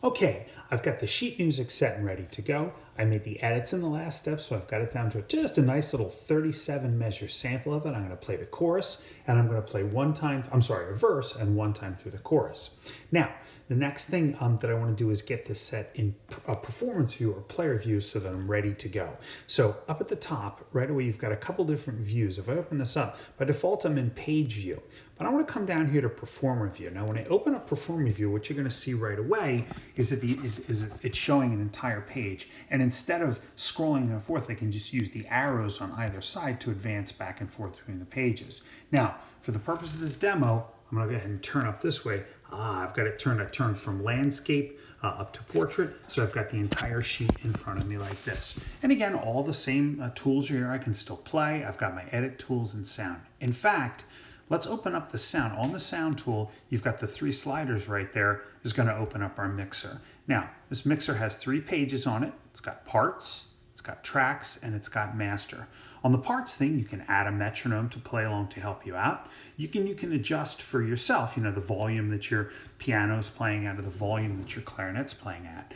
Okay, I've got the sheet music set and ready to go. I made the edits in the last step, so I've got it down to just a nice little 37 measure sample of it. I'm going to play the chorus, and I'm going to play a verse and one time through the chorus. Now, the next thing that I want to do is get this set in a performance view or player view so that I'm ready to go. So up at the top, right away, you've got a couple different views. If I open this up, by default, I'm in page view. But I want to come down here to performer view. Now, when I open up performer view, what you're going to see right away is that it's showing an entire page. And instead of scrolling and forth, I can just use the arrows on either side to advance back and forth between the pages. Now, for the purpose of this demo, I'm going to go ahead and turn up this way. I've got it turned. I turned from landscape up to portrait, so I've got the entire sheet in front of me like this. And again, all the same tools are here. I can still play. I've got my edit tools and sound. In fact, let's open up the sound. On the sound tool, you've got the 3 sliders right there. Is going to open up our mixer. Now, this mixer has 3 pages on it. It's got parts, it's got tracks, and it's got master. On the parts thing, you can add a metronome to play along to help you out. You can adjust for yourself, the volume that your piano is playing at or the volume that your clarinet's playing at.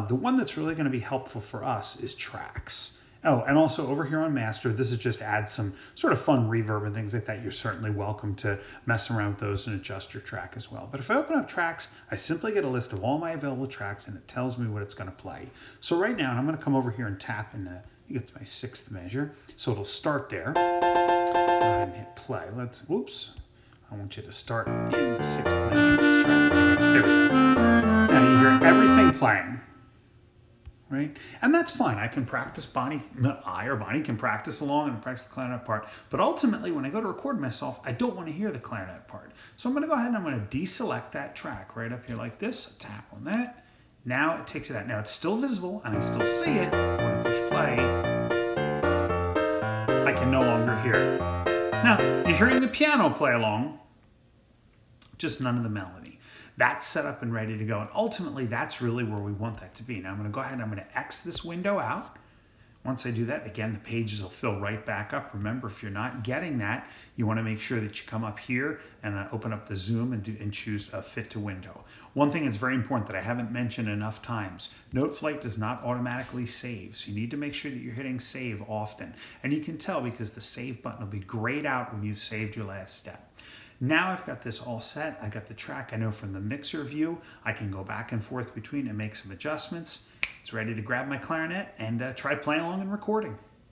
The one that's really going to be helpful for us is tracks. Oh, and also over here on master, this is just add some sort of fun reverb and things like that. You're certainly welcome to mess around with those and adjust your track as well. But if I open up tracks, I simply get a list of all my available tracks and it tells me what it's going to play. So right now, I'm going to come over here and tap in I think it's my 6th measure. So it'll start there. Go ahead and hit play. Whoops. I want you to start in the 6th measure. Let's try it again. There we go. Now you hear everything playing. Right? And that's fine. I can practice Bonnie can practice along and practice the clarinet part. But ultimately, when I go to record myself, I don't want to hear the clarinet part. So I'm going to go ahead and I'm going to deselect that track right up here like this. Tap on that. Now it takes it out. Now it's still visible and I still see it. When I push play, I can no longer hear it. Now, you're hearing the piano play along, just none of the melody. That's set up and ready to go. And ultimately, that's really where we want that to be. Now I'm going to go ahead and I'm going to X this window out. Once I do that, again, the pages will fill right back up. Remember, if you're not getting that, you want to make sure that you come up here and open up the zoom and choose a fit to window. One thing that's very important that I haven't mentioned enough times, Noteflight does not automatically save. So you need to make sure that you're hitting save often. And you can tell because the save button will be grayed out when you've saved your last step. Now I've got this all set. I got the track. I know from the mixer view, I can go back and forth between and make some adjustments. It's ready to grab my clarinet and try playing along and recording.